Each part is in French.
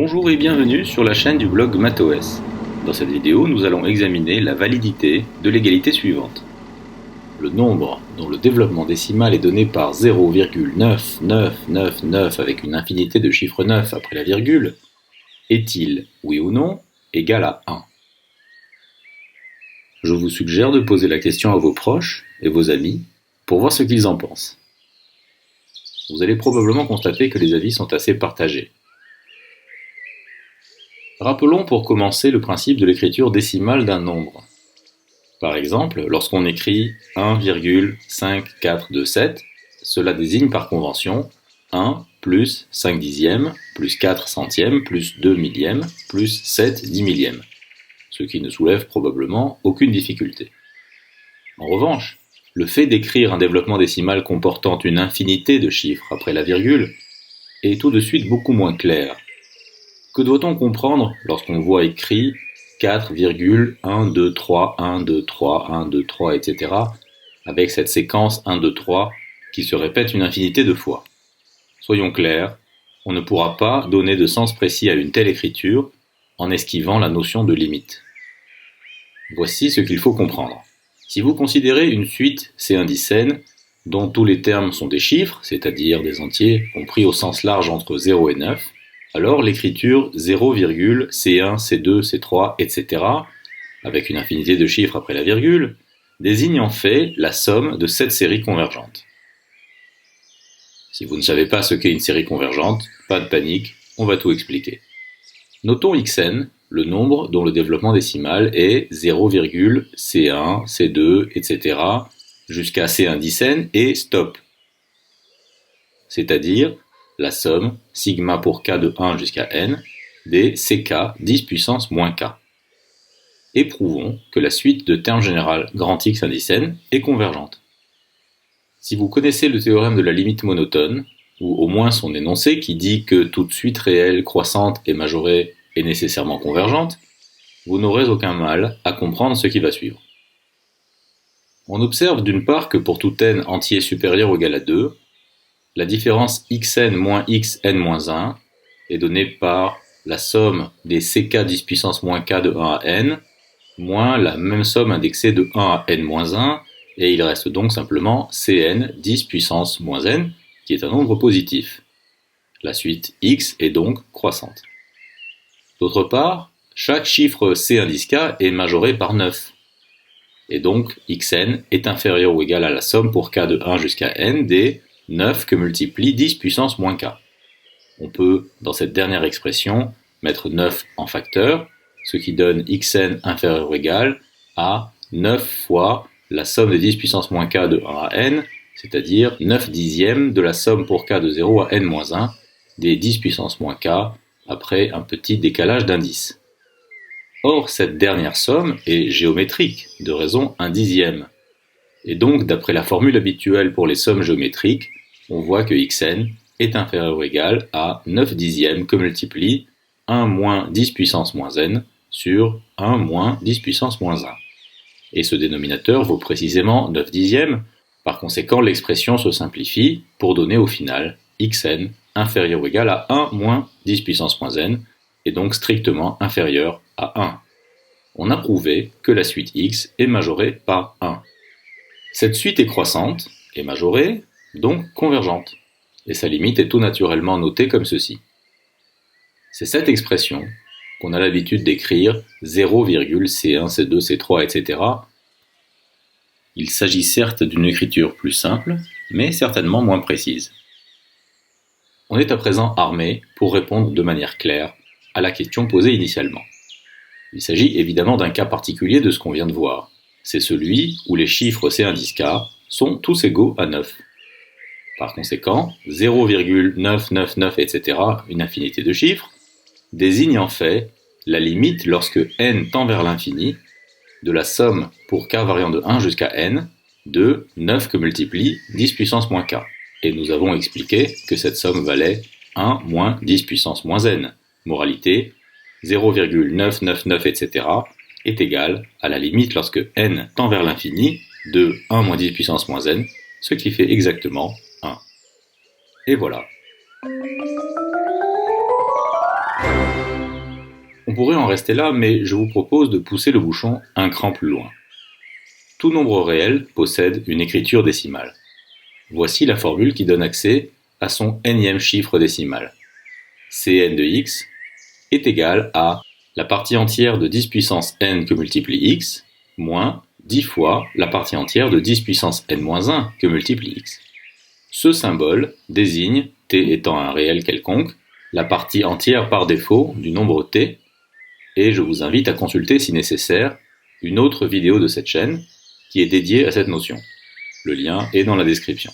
Bonjour et bienvenue sur la chaîne du blog MathOS. Dans cette vidéo, nous allons examiner la validité de l'égalité suivante. Le nombre dont le développement décimal est donné par 0,9999 avec une infinité de chiffres 9 après la virgule est-il, oui ou non, égal à 1? Je vous suggère de poser la question à vos proches et vos amis pour voir ce qu'ils en pensent. Vous allez probablement constater que les avis sont assez partagés. Rappelons pour commencer le principe de l'écriture décimale d'un nombre. Par exemple, lorsqu'on écrit 1,5427, cela désigne par convention 1 plus 5 dixièmes, plus 4 centièmes, plus 2 millièmes, plus 7 dix millièmes, ce qui ne soulève probablement aucune difficulté. En revanche, le fait d'écrire un développement décimal comportant une infinité de chiffres après la virgule est tout de suite beaucoup moins clair. Que doit-on comprendre lorsqu'on voit écrit 4,123, 123, 123, etc. avec cette séquence 1, 2, 3 qui se répète une infinité de fois? Soyons clairs, on ne pourra pas donner de sens précis à une telle écriture en esquivant la notion de limite. Voici ce qu'il faut comprendre. Si vous considérez une suite C1 dont tous les termes sont des chiffres, c'est-à-dire des entiers compris au sens large entre 0 et 9, alors l'écriture 0, C1, C2, C3, etc., avec une infinité de chiffres après la virgule, désigne en fait la somme de cette série convergente. Si vous ne savez pas ce qu'est une série convergente, pas de panique, on va tout expliquer. Notons xn, le nombre dont le développement décimal est 0, C1, C2, etc., jusqu'à C1 et stop, c'est-à-dire la somme, sigma pour k de 1 jusqu'à n, des ck 10 puissance moins k. Et prouvons que la suite de termes générales grand X indice n est convergente. Si vous connaissez le théorème de la limite monotone, ou au moins son énoncé qui dit que toute suite réelle croissante et majorée est nécessairement convergente, vous n'aurez aucun mal à comprendre ce qui va suivre. On observe d'une part que pour tout n entier supérieur ou égal à 2, la différence xn moins xn-1 est donnée par la somme des ck 10 puissance moins k de 1 à n, moins la même somme indexée de 1 à n-1, et il reste donc simplement cn 10 puissance moins n, qui est un nombre positif. La suite x est donc croissante. D'autre part, chaque chiffre c1 est majoré par 9, et donc xn est inférieur ou égal à la somme pour k de 1 jusqu'à n des 9 que multiplie 10 puissance moins k. On peut, dans cette dernière expression, mettre 9 en facteur, ce qui donne xn inférieur ou égal à 9 fois la somme de 10 puissance moins k de 1 à n, c'est-à-dire 9 dixièmes de la somme pour k de 0 à n-1 des 10 puissance moins k après un petit décalage d'indice. Or, cette dernière somme est géométrique, de raison 1 dixième. Et donc, d'après la formule habituelle pour les sommes géométriques, on voit que xn est inférieur ou égal à 9 dixièmes que multiplie 1 moins 10 puissance moins n sur 1 moins 10 puissance moins 1. Et ce dénominateur vaut précisément 9 dixièmes, par conséquent l'expression se simplifie pour donner au final xn inférieur ou égal à 1 moins 10 puissance moins n, et donc strictement inférieur à 1. On a prouvé que la suite x est majorée par 1. Cette suite est croissante, et majorée, donc convergente, et sa limite est tout naturellement notée comme ceci. C'est cette expression qu'on a l'habitude d'écrire 0, C1, C2, C3, etc. Il s'agit certes d'une écriture plus simple, mais certainement moins précise. On est à présent armé pour répondre de manière claire à la question posée initialement. Il s'agit évidemment d'un cas particulier de ce qu'on vient de voir. C'est celui où les chiffres C1 sont tous égaux à 9. Par conséquent, 0,999, etc., une infinité de chiffres, désigne en fait la limite lorsque n tend vers l'infini de la somme pour k variant de 1 jusqu'à n de 9 que multiplie 10 puissance moins k. Et nous avons expliqué que cette somme valait 1 moins 10 puissance moins n. Moralité, 0,999, etc. est égal à la limite lorsque n tend vers l'infini de 1 moins 10 puissance moins n, ce qui fait exactement 1. Et voilà. pourrait en rester là, mais je vous propose de pousser le bouchon un cran plus loin. Tout nombre réel possède une écriture décimale. Voici la formule qui donne accès à son nème chiffre décimal. Cn de x est égal à la partie entière de 10 puissance n que multiplie x, moins 10 fois la partie entière de 10 puissance n-1 que multiplie x. Ce symbole désigne, t étant un réel quelconque, la partie entière par défaut du nombre t, et je vous invite à consulter si nécessaire une autre vidéo de cette chaîne qui est dédiée à cette notion. Le lien est dans la description.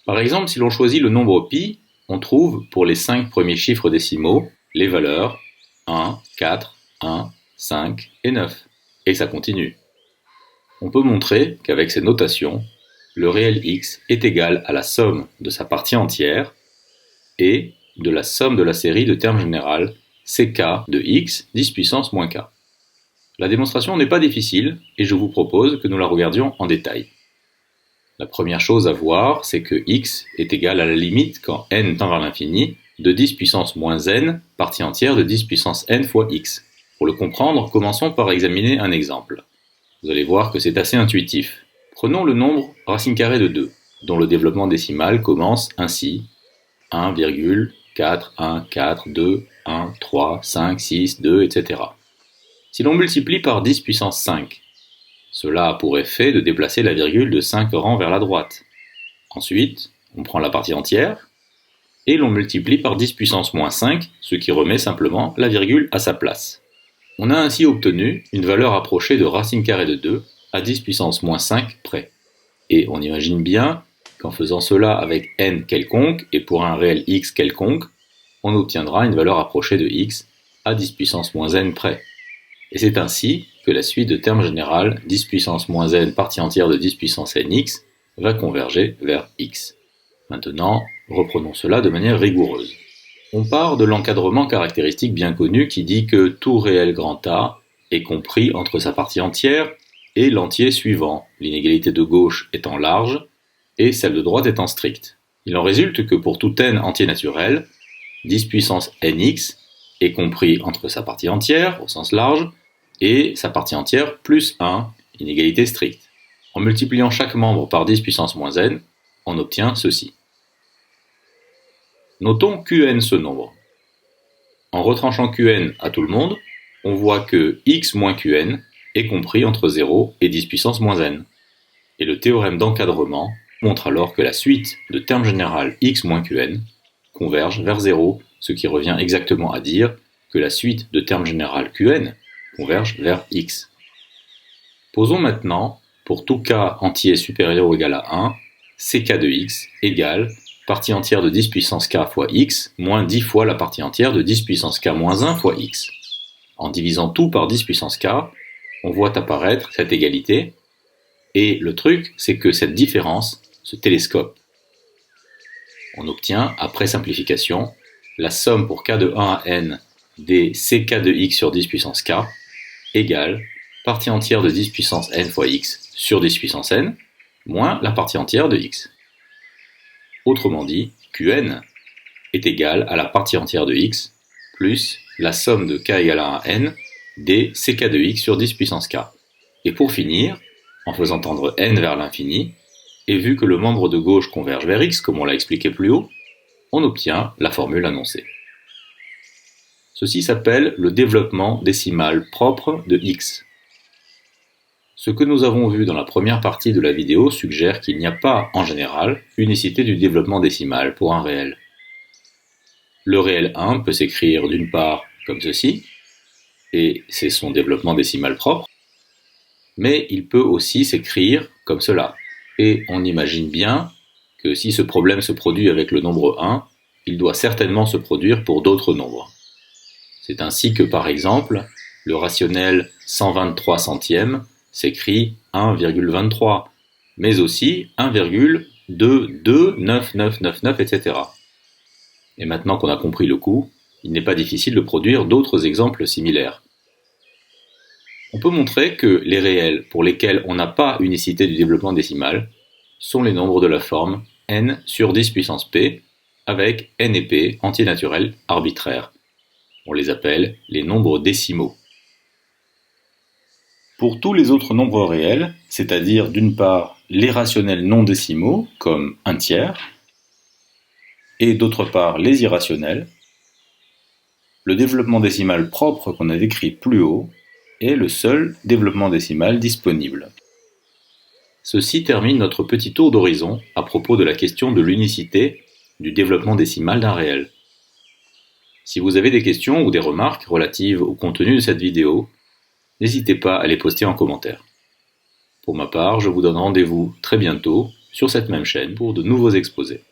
Par exemple, si l'on choisit le nombre pi, on trouve pour les 5 premiers chiffres décimaux les valeurs 1, 4, 1, 5 et 9. Et ça continue. On peut montrer qu'avec ces notations, le réel x est égal à la somme de sa partie entière et de la somme de la série de termes générales ck de x 10 puissance moins k. La démonstration n'est pas difficile et je vous propose que nous la regardions en détail. La première chose à voir, c'est que x est égal à la limite, quand n tend vers l'infini, de 10 puissance moins n, partie entière de 10 puissance n fois x. Pour le comprendre, commençons par examiner un exemple. Vous allez voir que c'est assez intuitif. Prenons le nombre racine carrée de 2, dont le développement décimal commence ainsi: 1,4, 1, 4, 2, 1, 3, 5, 6, 2, etc. Si l'on multiplie par 10 puissance 5, cela a pour effet de déplacer la virgule de 5 rangs vers la droite. Ensuite, on prend la partie entière, et l'on multiplie par 10 puissance moins 5, ce qui remet simplement la virgule à sa place. On a ainsi obtenu une valeur approchée de racine carrée de 2 à 10 puissance moins 5 près. Et on imagine bien qu'en faisant cela avec n quelconque et pour un réel x quelconque, on obtiendra une valeur approchée de x à 10 puissance moins n près. Et c'est ainsi que la suite de termes général 10 puissance moins n partie entière de 10 puissance nx va converger vers x. Maintenant, reprenons cela de manière rigoureuse. On part de l'encadrement caractéristique bien connu qui dit que tout réel grand A est compris entre sa partie entière et l'entier suivant, l'inégalité de gauche étant large et celle de droite étant stricte. Il en résulte que pour tout n entier naturel, 10 puissance nx est compris entre sa partie entière, au sens large, et sa partie entière plus 1, inégalité stricte. En multipliant chaque membre par 10 puissance moins n, on obtient ceci. Notons Qn ce nombre. En retranchant Qn à tout le monde, on voit que x moins Qn est compris entre 0 et 10 puissance moins n. Et le théorème d'encadrement montre alors que la suite de termes général x moins Qn converge vers 0, ce qui revient exactement à dire que la suite de termes général Qn converge vers x. Posons maintenant, pour tout k entier supérieur ou égal à 1, ck de x égale partie entière de 10 puissance k fois x moins 10 fois la partie entière de 10 puissance k moins 1 fois x. En divisant tout par 10 puissance k, on voit apparaître cette égalité, et le truc, c'est que cette différence se télescope. On obtient, après simplification, la somme pour k de 1 à n des ck de x sur 10 puissance k égale partie entière de 10 puissance n fois x sur 10 puissance n moins la partie entière de x. Autrement dit, Qn est égal à la partie entière de x plus la somme de k égale à 1 n des ck de x sur 10 puissance k. Et pour finir, en faisant tendre n vers l'infini, et vu que le membre de gauche converge vers x, comme on l'a expliqué plus haut, on obtient la formule annoncée. Ceci s'appelle le développement décimal propre de x. Ce que nous avons vu dans la première partie de la vidéo suggère qu'il n'y a pas, en général, unicité du développement décimal pour un réel. Le réel 1 peut s'écrire d'une part comme ceci, et c'est son développement décimal propre, mais il peut aussi s'écrire comme cela. Et on imagine bien que si ce problème se produit avec le nombre 1, il doit certainement se produire pour d'autres nombres. C'est ainsi que, par exemple, le rationnel 123 centièmes s'écrit 1,23, mais aussi 1,22999, etc. Et maintenant qu'on a compris le coup, il n'est pas difficile de produire d'autres exemples similaires. On peut montrer que les réels pour lesquels on n'a pas unicité du développement décimal sont les nombres de la forme n sur 10 puissance p avec n et p entiers naturels arbitraires. On les appelle les nombres décimaux. Pour tous les autres nombres réels, c'est-à-dire d'une part les rationnels non décimaux, comme 1/3, et d'autre part les irrationnels, le développement décimal propre qu'on a décrit plus haut est le seul développement décimal disponible. Ceci termine notre petit tour d'horizon à propos de la question de l'unicité du développement décimal d'un réel. Si vous avez des questions ou des remarques relatives au contenu de cette vidéo, n'hésitez pas à les poster en commentaire. Pour ma part, je vous donne rendez-vous très bientôt sur cette même chaîne pour de nouveaux exposés.